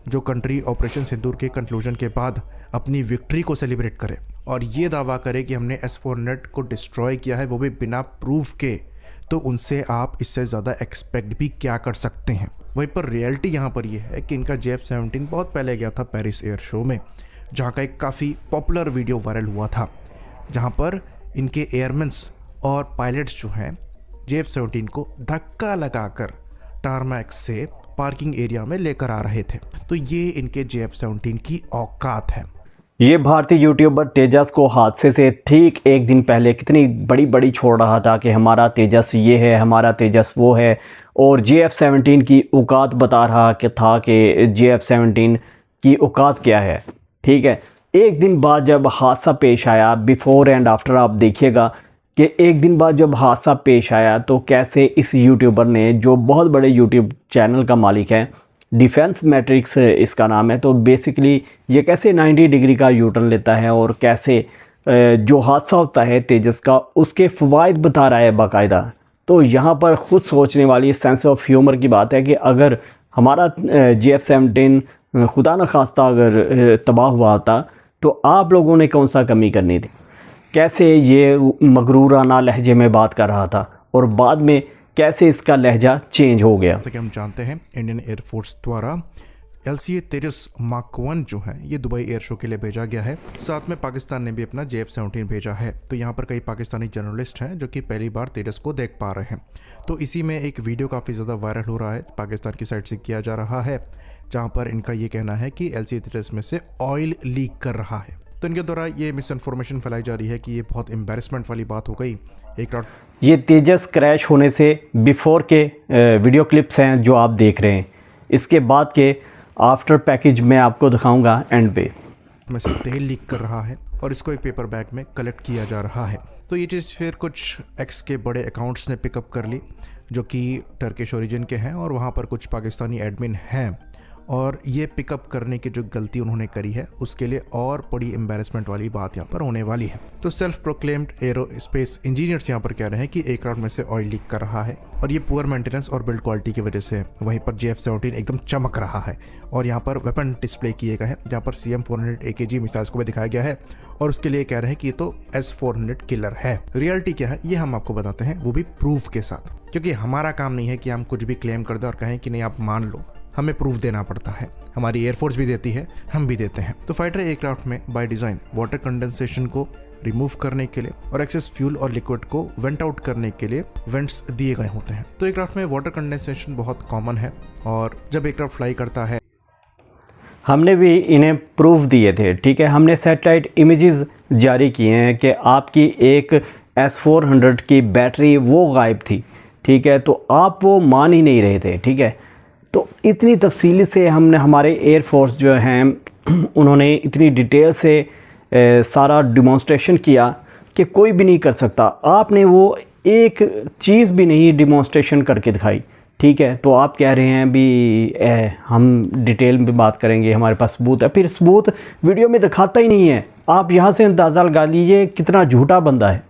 जो country operation सिंदूर के conclusion के बाद अपनी विक्ट्री को सेलिब्रेट करे और ये दावा करे कि हमने S-400 को डिस्ट्रॉय किया है, वो भी बिना प्रूफ के, तो उनसे आप इससे ज़्यादा एक्सपेक्ट भी क्या कर सकते हैं। वहीं पर रियलिटी यहाँ पर यह है कि इनका JF-17 बहुत पहले गया था पेरिस एयर शो में, जहाँ का एक काफ़ी पॉपुलर वीडियो वायरल हुआ था, जहाँ पर इनके एयरमैन्स और पायलट्स जो हैं JF-17 को धक्का लगाकर टारमैक से पार्किंग एरिया में लेकर आ रहे थे। तो ये इनके JF-17 की औकात है। ये भारतीय यूट्यूबर तेजस को हादसे से ठीक एक दिन पहले कितनी बड़ी बड़ी छोड़ रहा था कि हमारा तेजस ये है, हमारा तेजस वो है, और JF-17 की औकात बता रहा कि JF-17 की औकात क्या है। ठीक है, एक दिन बाद जब हादसा पेश आया, बिफोर एंड आफ्टर आप देखिएगा कि एक दिन बाद जब हादसा पेश आया तो कैसे इस यूट्यूबर ने, जो बहुत बड़े यूट्यूब चैनल का मालिक है, डिफेंस मैट्रिक्स इसका नाम है, तो बेसिकली ये कैसे 90 डिग्री का यूटर्न लेता है और कैसे जो हादसा होता है तेजस का उसके फ़वाइद बता रहा है बाकायदा। तो यहाँ पर ख़ुद सोचने वाली सेंस ऑफ ह्यूमर की बात है कि अगर हमारा JF-17 खुदा न खास्ता अगर तबाह हुआ होता तो आप लोगों ने कौन सा कमी करनी थी। कैसे ये मगरूराना लहजे में बात कर रहा था और बाद में कैसे इसका लहजा चेंज हो गया। जैसा कि हम जानते हैं इंडियन एयरफोर्स द्वारा LCA तेजस मार्क 1 जो है ये दुबई एयर शो के लिए भेजा गया है। साथ में पाकिस्तान ने भी अपना JF-17 भेजा है। तो यहाँ पर कई पाकिस्तानी जर्नलिस्ट हैं जो कि पहली बार तेजस को देख पा रहे हैं। तो इसी में एक वीडियो काफ़ी ज़्यादा वायरल हो रहा है, पाकिस्तान की साइड से किया जा रहा है, जहाँ पर इनका ये कहना है कि LCA तेजस में से ऑयल लीक कर रहा है। तो इनके द्वारा ये मिस इन्फॉर्मेशन फैलाई जा रही है कि ये बहुत एम्बेरसमेंट वाली बात हो गई। ये तेजस क्रैश होने से बिफोर के वीडियो क्लिप्स हैं जो आप देख रहे हैं, इसके बाद के आफ्टर पैकेज मैं आपको दिखाऊंगा एंड पे। में से तेल लीक कर रहा है और इसको एक पेपर बैग में कलेक्ट किया जा रहा है। तो ये चीज़ फिर कुछ एक्स के बड़े अकाउंट्स ने पिकअप कर ली जो कि टर्किश ओरिजिन के हैं और वहाँ पर कुछ पाकिस्तानी एडमिन हैं, और ये पिकअप करने की जो गलती उन्होंने करी है उसके लिए और बड़ी एम्बेरसमेंट वाली बात यहाँ पर होने वाली है। तो सेल्फ प्रोक्लेम्ड एरोस्पेस इंजीनियर्स यहाँ पर कह रहे हैं कि एयरक्राफ्ट में से ऑयल लीक कर रहा है और ये पुअर मेंटेनेंस और बिल्ड क्वालिटी की वजह से है। वहीं पर JF-17 एकदम चमक रहा है और यहाँ पर वेपन डिस्प्ले किए गए हैं, जहाँ पर CM-400 AKG मिसाइल्स को भी दिखाया गया है और उसके लिए कह रहे हैं कि ये तो S-400 किलर है। रियलिटी क्या है ये हम आपको बताते हैं, वो भी प्रूफ के साथ, क्योंकि हमारा काम नहीं है कि हम कुछ भी क्लेम कर दें और कहें कि नहीं आप मान लो, हमें प्रूफ देना पड़ता है। हमारी एयरफोर्स भी देती है, हम भी देते हैं। तो फाइटर एयरक्राफ्ट में बाय डिज़ाइन वाटर कंडेंसेशन को रिमूव करने के लिए और एक्सेस फ्यूल और लिक्विड को वेंट आउट करने के लिए वेंट्स दिए गए होते हैं। तो एयरक्राफ्ट में वाटर कंडेंसेशन बहुत कॉमन है और जब एयरक्राफ्ट फ्लाई करता है, हमने भी इन्हें प्रूफ दिए थे। ठीक है, हमने सैटेलाइट इमेजेस जारी किए हैं कि आपकी एक S-400 की बैटरी वो गायब थी। ठीक है, तो आप वो मान ही नहीं रहे थे। ठीक है, तो इतनी तफसीली से हमने, हमारे एयरफोर्स जो हैं उन्होंने इतनी डिटेल से सारा डिमॉन्स्ट्रेशन किया कि कोई भी नहीं कर सकता। आपने वो एक चीज़ भी नहीं डिमॉन्स्ट्रेशन करके दिखाई। ठीक है, तो आप कह रहे हैं भी हम डिटेल में बात करेंगे, हमारे पास सबूत है, फिर सबूत वीडियो में दिखाता ही नहीं है। आप यहाँ से अंदाज़ा लगा लीजिए कितना झूठा बंदा है।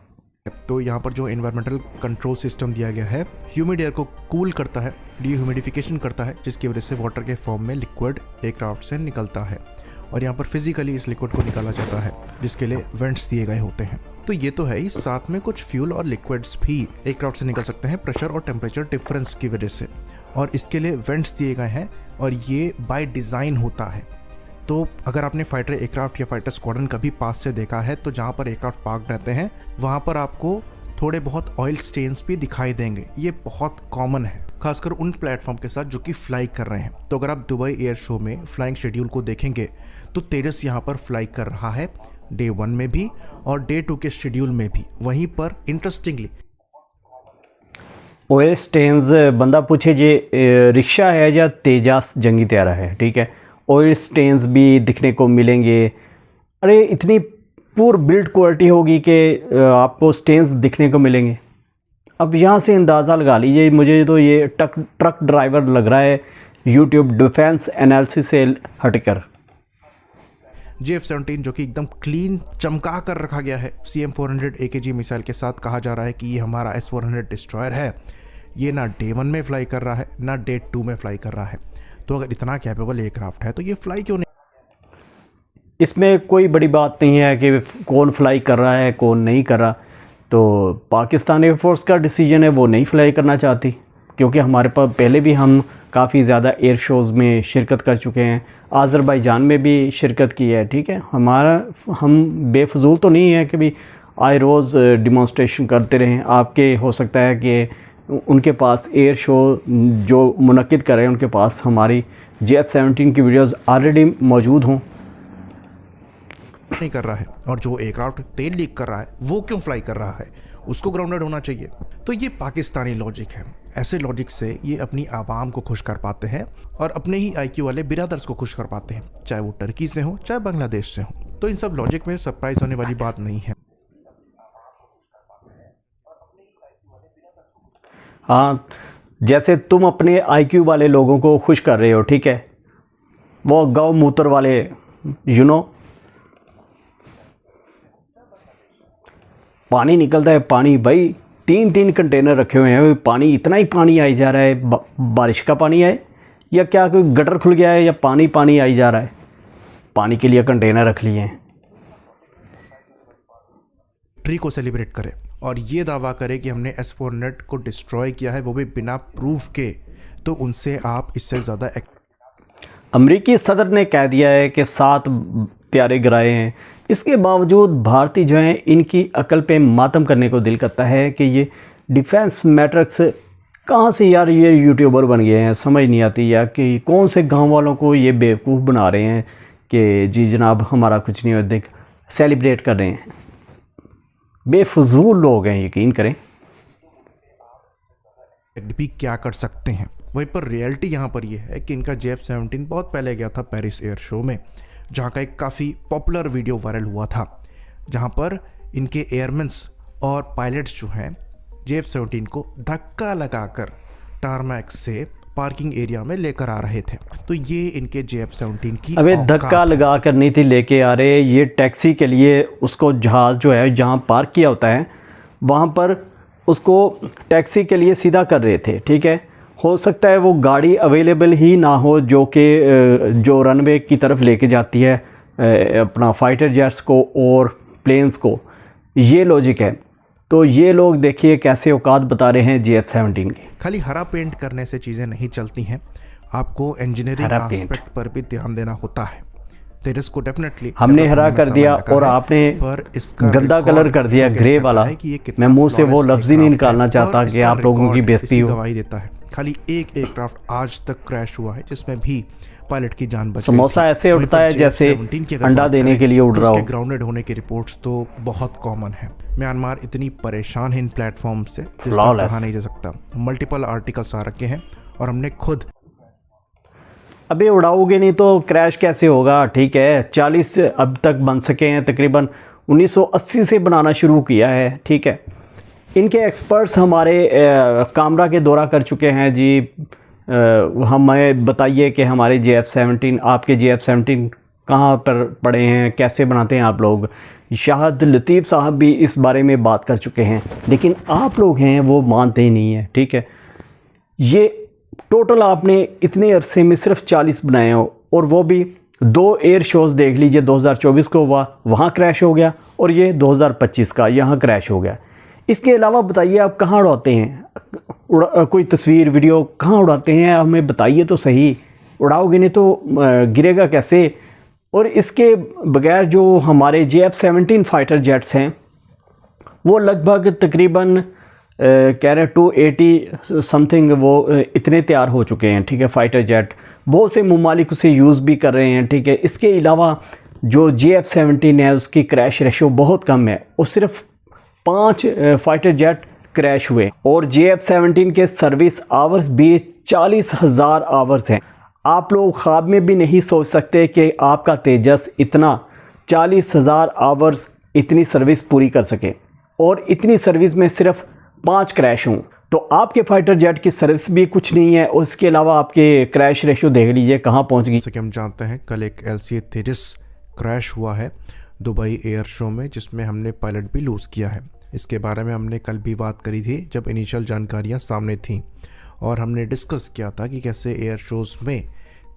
तो यहाँ पर जो एनवायरमेंटल कंट्रोल सिस्टम दिया गया है, ह्यूमिड एयर को कूल करता है, डीह्यूमिडिफिकेशन करता है, जिसकी वजह से वाटर के फॉर्म में लिक्विड एयरक्राफ्ट से निकलता है और यहाँ पर फिजिकली इस लिक्विड को निकाला जाता है, जिसके लिए वेंट्स दिए गए होते हैं। तो ये तो है ही, साथ में कुछ फ्यूल और लिक्विड्स भी एयरक्राफ्ट से निकल सकते हैं प्रेशर और टेम्परेचर डिफरेंस की वजह से, और इसके लिए वेंट्स दिए गए हैं और ये बाय डिज़ाइन होता है। तो अगर आपने फाइटर एयरक्राफ्ट या फाइटर स्क्वाड्रन कभी पास से देखा है तो जहाँ पर एयरक्राफ्ट पार्क रहते हैं वहाँ पर आपको थोड़े बहुत ऑयल स्टेन्स भी दिखाई देंगे। ये बहुत कॉमन है, खासकर उन प्लेटफॉर्म के साथ जो कि फ्लाई कर रहे हैं। तो अगर आप दुबई एयर शो में फ्लाइंग शेड्यूल को देखेंगे तो तेजस यहाँ पर फ्लाई कर रहा है डे 1 में भी और डे 2 के शेड्यूल में भी। वहीं पर इंटरेस्टिंगली ऑयल स्टेन्स, बंदा पूछे ये रिक्शा है या तेजास जंगी त्यारा है। ठीक है, ऑयल स्टेन्स भी दिखने को मिलेंगे। अरे इतनी पूर बिल्ड क्वालिटी होगी कि आपको स्टेन्स दिखने को मिलेंगे। अब यहाँ से अंदाज़ा लगा लीजिए, मुझे तो ये ट्रक ड्राइवर लग रहा है यूट्यूब डिफेंस एनालिसिस से हटकर। JF-17 जो कि एकदम क्लीन चमका कर रखा गया है CM-400 AKG मिसाइल के साथ, कहा जा रहा है कि ये हमारा S-400 डिस्ट्रॉयर है। ये ना डे 1 में फ्लाई कर रहा है ना डे 2 में फ्लाई कर रहा है। तो अगर इतना कैपेबल एयरक्राफ्ट है तो ये फ्लाई क्यों नहीं? इसमें कोई बड़ी बात नहीं है कि कौन फ्लाई कर रहा है कौन नहीं कर रहा। तो पाकिस्तान एयरफोर्स का डिसीजन है, वो नहीं फ्लाई करना चाहती, क्योंकि हमारे पास पहले भी हम काफ़ी ज़्यादा एयर शोज़ में शिरकत कर चुके हैं, आज़रबाईजान में भी शिरकत की है। ठीक है, हम बेफजूल तो नहीं है कि भी आए रोज़ डिमॉन्स्ट्रेशन करते रहें। आपके हो सकता है कि उनके पास एयर शो जो मुनक्किद कर रहे हैं उनके पास हमारी JF-17 की वीडियोज़ ऑलरेडी मौजूद हों। नहीं कर रहा है, और जो एयरक्राफ्ट तेल लीक कर रहा है वो क्यों फ्लाई कर रहा है, उसको ग्राउंडेड होना चाहिए। तो ये पाकिस्तानी लॉजिक है। ऐसे लॉजिक से ये अपनी आवाम को खुश कर पाते हैं और अपने ही IQ वाले बिरादर्स को खुश कर पाते हैं, चाहे वो टर्की से हो चाहे बांग्लादेश से हो। तो इन सब लॉजिक में सरप्राइज होने वाली बात नहीं है। हाँ, जैसे तुम अपने IQ वाले लोगों को खुश कर रहे हो, ठीक है, वो गौ मूत्र वाले पानी निकलता है। पानी भाई 3 कंटेनर रखे हुए हैं, पानी इतना ही पानी आई जा रहा है। बारिश का पानी है या क्या कोई गटर खुल गया है या पानी आई जा रहा है, पानी के लिए कंटेनर रख लिए हैं। ट्री को सेलिब्रेट करे और ये दावा करे कि हमने S400 को डिस्ट्रॉय किया है, वो भी बिना प्रूफ के, तो उनसे आप इससे ज़्यादा अमरीकी सदर ने कह दिया है कि 7 प्यारे गिराए हैं। इसके बावजूद भारतीय जो हैं इनकी अकल पे मातम करने को दिल करता है कि ये डिफेंस मैट्रिक्स कहाँ से यार ये यूट्यूबर बन गए हैं, समझ नहीं आती या कि कौन से गांव वालों को ये बेवकूफ़ बना रहे हैं कि जी जनाब हमारा कुछ नहीं हो, देख सेलिब्रेट कर रहे हैं। बेफजूल लोग हैं, यकीन करें। भी क्या कर सकते हैं। वहीं पर रियलिटी यहाँ पर यह है कि इनका JF-17 बहुत पहले गया था पेरिस एयर शो में, जहाँ का एक काफ़ी पॉपुलर वीडियो वायरल हुआ था, जहाँ पर इनके एयरमैन्स और पायलट्स जो हैं JF-17 को धक्का लगाकर टारमैक से पार्किंग एरिया में लेकर आ रहे थे। तो ये इनके JF-17 की अबे धक्का लगा कर नहीं थी लेके आ रहे, ये टैक्सी के लिए उसको जहाज़ जो है जहाँ पार्क किया होता है वहाँ पर उसको टैक्सी के लिए सीधा कर रहे थे। ठीक है, हो सकता है वो गाड़ी अवेलेबल ही ना हो जो रनवे की तरफ लेके जाती है अपना फाइटर जेट्स को और प्लेन्स को, ये लॉजिक है। तो ये लोग देखिए कैसे औकात बता रहे हैं JF-17 के। खाली हरा पेंट करने से चीज़ें नहीं चलती हैं, आपको इंजीनियरिंग एस्पेक्ट पर भी ध्यान देना होता है। तेजस को डेफिनेटली हमने हरा कर दिया और आपने गंदा कलर कर दिया ग्रे वाला। मैं मुंह से वो लफ्ज़ ही नहीं निकालना चाहता कि आप लोगों की बेइज्जती हो। गवाही देता है। खाली एक एयरक्राफ्ट आज तक क्रैश हुआ है जिसमें भी पायलट की जान बच गई। समोसा ऐसे उड़ता है जैसे अंडा देने के लिए उड़ रहा हो। ग्राउंडेड होने की रिपोर्ट्स तो बहुत कॉमन है। म्यांमार इतनी परेशान है इन प्लेटफॉर्म से जिसका कहा नहीं जा सकता। मल्टीपल आर्टिकल्स आ रखे हैं और हमने खुद अबे उड़ाओगे नहीं तो क्रैश कैसे होगा। ठीक है, 40 अब तक बन सके हैं, तकरीबन 1980 से बनाना शुरू किया है। ठीक है, इनके एक्सपर्ट्स हमारे कामरा के दौरा कर चुके हैं जी। हमें बताइए कि हमारे JF-17 आपके JF-17 कहाँ पर पड़े हैं, कैसे बनाते हैं आप लोग। शाहद लतीफ़ साहब भी इस बारे में बात कर चुके हैं, लेकिन आप लोग हैं वो मानते ही नहीं हैं। ठीक है, ये टोटल आपने इतने अरसे में सिर्फ 40 बनाए हो और वो भी 2 एयर शोज़ देख लीजिए। 2024 को हुआ, वहाँ क्रैश हो गया, और ये 2025 का यहाँ क्रैश हो गया। इसके अलावा बताइए आप कहाँ उड़ाते हैं, कोई तस्वीर वीडियो कहाँ उड़ाते हैं, हमें बताइए तो सही। उड़ाओगे नहीं तो गिरेगा कैसे। और इसके बगैर जो हमारे JF-17 फाइटर जेट्स हैं वो लगभग तकरीबन कह रहे 280 समथिंग वो इतने तैयार हो चुके हैं। ठीक है, फ़ाइटर जेट बहुत से ममालिक उसे यूज़ भी कर रहे हैं। ठीक है, इसके अलावा जो JF-17 है उसकी क्रैश रेशो बहुत कम है और सिर्फ 5 फ़ाइटर जेट क्रैश हुए, और JF-17 के सर्विस आवर्स भी 40,000 आवर्स हैं। आप लोग ख्वाब में भी नहीं सोच सकते कि आपका तेजस इतना 40,000 आवर्स इतनी सर्विस पूरी कर सके, और इतनी सर्विस में सिर्फ 5 क्रैश हों। तो आपके फाइटर जेट की सर्विस भी कुछ नहीं है, और इसके अलावा आपके क्रैश रेशो देख लीजिए कहाँ पहुँच गई। जैसे कि हम जानते हैं कल एक LCA तेजस क्रैश हुआ है दुबई एयर शो में, जिसमें हमने पायलट भी लूज़ किया है। इसके बारे में हमने कल भी बात करी थी जब इनिशियल जानकारियां सामने थीं, और हमने डिस्कस किया था कि कैसे एयर शोज़ में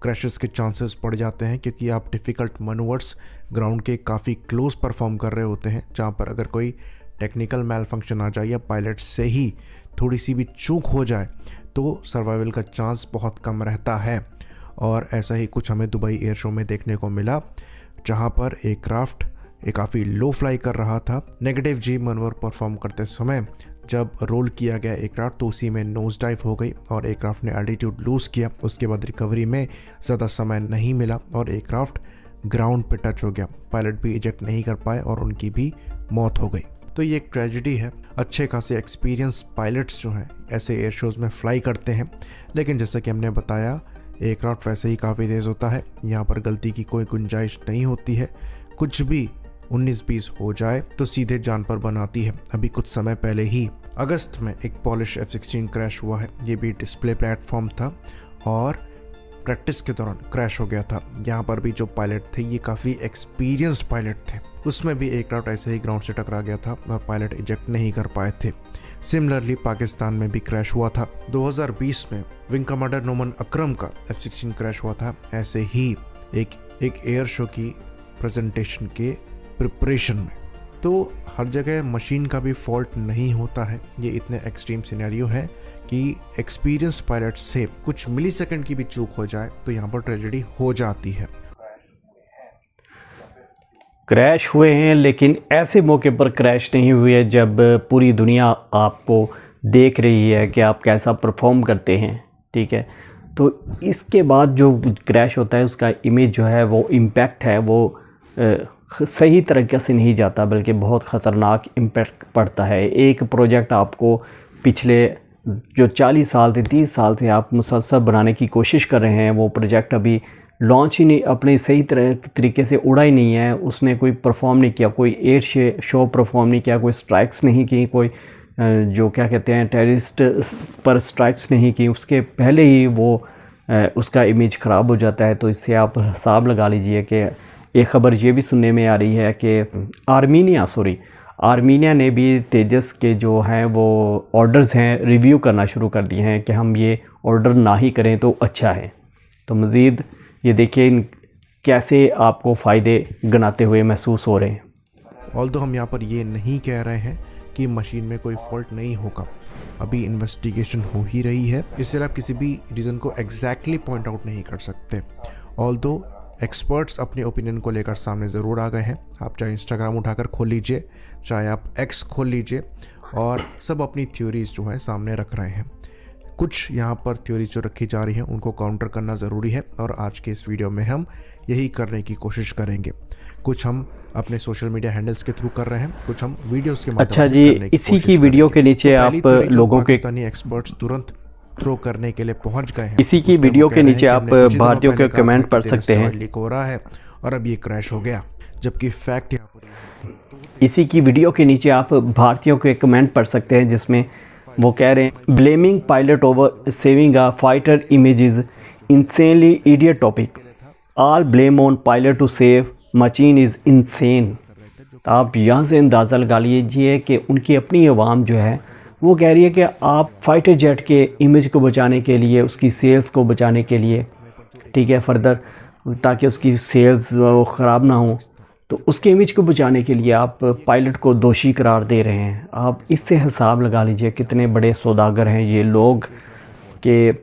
क्रैशेस के चांसेस बढ़ जाते हैं, क्योंकि आप डिफ़िकल्ट मनूवर्स ग्राउंड के काफ़ी क्लोज परफॉर्म कर रहे होते हैं, जहाँ पर अगर कोई टेक्निकल मैल फंक्शन आ जाए या पायलट से ही थोड़ी सी भी चूक हो जाए तो सर्वाइवल का चांस बहुत कम रहता है। और ऐसा ही कुछ हमें दुबई एयर शो में देखने को मिला, जहाँ पर एयरक्राफ्ट काफ़ी लो फ्लाई कर रहा था। नेगेटिव जी मनोवर परफॉर्म करते समय जब रोल किया गया एयरक्राफ्ट तो उसी में नोज डाइव हो गई और एयरक्राफ्ट ने एल्टीट्यूड लूज़ किया। उसके बाद रिकवरी में ज़्यादा समय नहीं मिला और एयरक्राफ्ट ग्राउंड पे टच हो गया। पायलट भी इजेक्ट नहीं कर पाए और उनकी भी मौत हो गई। तो ये एक ट्रेजेडी है। अच्छे खासे एक्सपीरियंस पायलट्स जो हैं ऐसे एयर शोज़ में फ्लाई करते हैं, लेकिन जैसा कि हमने बताया एयरक्राफ्ट वैसे ही काफ़ी तेज़ होता है, यहाँ पर गलती की कोई गुंजाइश नहीं होती है। कुछ भी 19-20 हो जाए तो सीधे जान पर बनाती है। अभी कुछ समय पहले ही अगस्त में एक पॉलिश F-16 क्रैश हुआ है। ये भी डिस्प्ले प्लेटफॉर्म था और प्रैक्टिस के दौरान क्रैश हो गया था। यहाँ पर भी जो पायलट थे ये काफ़ी एक्सपीरियंस्ड पायलट थे। उसमें भी एयरक्राफ्ट ऐसे ही ग्राउंड से टकरा गया था और पायलट इजेक्ट नहीं कर पाए थे। सिमिलरली पाकिस्तान में भी क्रैश हुआ था। 2020 में विंग कमांडर नोमान अकरम का F-16 क्रैश हुआ था, ऐसे ही एक एयर शो की प्रेजेंटेशन के प्रिपरेशन में। तो हर जगह मशीन का भी फॉल्ट नहीं होता है। ये इतने एक्सट्रीम सिनेरियो है कि एक्सपीरियंस पायलट से कुछ मिली सेकेंड की भी चूक हो जाए तो यहाँ पर ट्रेजेडी हो जाती है। क्रैश हुए हैं, लेकिन ऐसे मौके पर क्रैश नहीं हुए जब पूरी दुनिया आपको देख रही है कि आप कैसा परफॉर्म करते हैं, ठीक है। तो इसके बाद जो क्रैश होता है उसका इमेज जो है वो इम्पैक्ट है वो सही तरीके से नहीं जाता, बल्कि बहुत ख़तरनाक इम्पैक्ट पड़ता है। एक प्रोजेक्ट आपको पिछले जो 40 साल थे 30 साल से आप मुसलसल बनाने की कोशिश कर रहे हैं, वो प्रोजेक्ट अभी लॉन्च ही नहीं, अपने सही तरीके से उड़ा ही नहीं है। उसने कोई परफॉर्म नहीं किया, कोई एयर शो परफॉर्म नहीं किया, कोई स्ट्राइक्स नहीं की, कोई जो क्या कहते हैं टेररिस्ट पर स्ट्राइक्स नहीं की, उसके पहले ही वो उसका इमेज ख़राब हो जाता है। तो इससे आप हिसाब लगा लीजिए कि एक ख़बर ये भी सुनने में आ रही है कि आर्मीनिया ने भी तेजस के जो हैं वो ऑर्डर्स हैं रिव्यू करना शुरू कर दिए हैं कि हम ये ऑर्डर ना ही करें तो अच्छा है। तो मज़ीद ये देखिए कैसे आपको फ़ायदे गिनाते हुए महसूस हो रहे हैं। ऑल्दो हम यहाँ पर ये नहीं कह रहे हैं कि मशीन में कोई फॉल्ट नहीं होगा, अभी इन्वेस्टिगेशन हो ही रही है, इसलिए आप किसी भी रीज़न को एग्जैक्टली पॉइंट आउट नहीं कर सकते। ऑल्दो एक्सपर्ट्स अपने ओपिनियन को लेकर सामने ज़रूर आ गए हैं। आप चाहे इंस्टाग्राम उठाकर खोल लीजिए, चाहे आप एक्स खोल लीजिए, और सब अपनी थ्योरीज जो है सामने रख रहे हैं। कुछ यहाँ पर थ्योरीज जो रखी जा रही हैं उनको काउंटर करना ज़रूरी है, और आज के इस वीडियो में हम यही करने की कोशिश करेंगे। कुछ हम अपने सोशल मीडिया हैंडल्स के थ्रू कर रहे हैं, कुछ हम वीडियोस के माध्यम अच्छा से जी, करने की इसी कोशिश की वीडियो करेंगे। के नीचे तो आप पहली थ्योरी जो लोगों के पाकिस्तानी एक्सपर्ट्स तुरंत थ्रो करने के लिए पहुंच गए हैं, इसी की उसमें वो वीडियो कह के रहे हैं नीचे कि आप हमने कुछ ही दिनों भारतीयों के पहले कहा था कमेंट कि पढ़ तेजस सकते हैं। ऑयल लीक हो रहा है और अब ये क्रैश हो गया, जबकि फैक्ट यहाँ पर इसी की वीडियो के नीचे आप भारतीयों के कमेंट पढ़ सकते हैं, जिसमें वो कह रहे हैं blaming pilot over saving a fighter image is insanely idiot topic, all blame on pilot to save machine is insane. आप यहाँ से अंदाज़ा लगा लीजिए कि उनकी अपनी आवाम जो है वो कह रही है कि आप फाइटर जेट के इमेज को बचाने के लिए, उसकी सेल्स को बचाने के लिए, ठीक है, फर्दर ताकि उसकी सेल्स ख़राब ना हो, तो उसके इमेज को बचाने के लिए आप पायलट को दोषी करार दे रहे हैं। आप इससे हिसाब लगा लीजिए कितने बड़े सौदागर हैं ये लोग, कि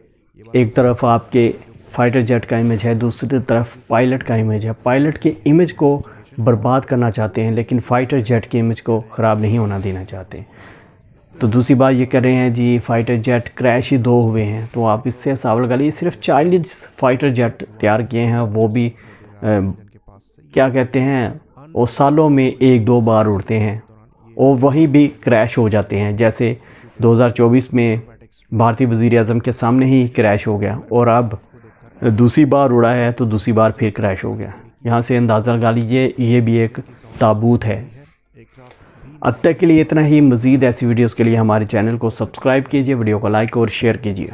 एक तरफ आपके फाइटर जेट का इमेज है, दूसरी तरफ पायलट का इमेज है। पायलट के इमेज को बर्बाद करना चाहते हैं, लेकिन फ़ाइटर जेट के इमेज को ख़राब नहीं होना देना चाहते। तो दूसरी बात ये कर रहे हैं जी फ़ाइटर जेट क्रैश ही 2 हुए हैं, तो आप इससे हिसाब लगा लीजिए सिर्फ 40 फ़ाइटर जेट तैयार किए हैं, वो भी क्या कहते हैं वो सालों में 1-2 बार उड़ते हैं और वही भी क्रैश हो जाते हैं। जैसे 2024 में भारतीय वज़ीर आज़म के सामने ही क्रैश हो गया, और अब दूसरी बार उड़ा है तो दूसरी बार फिर क्रैश हो गया। यहाँ से अंदाज़ा लगा लीजिए ये भी एक ताबूत है। अब तक के लिए इतना ही। मज़ीद ऐसी वीडियोस के लिए हमारे चैनल को सब्सक्राइब कीजिए, वीडियो को लाइक और शेयर कीजिए।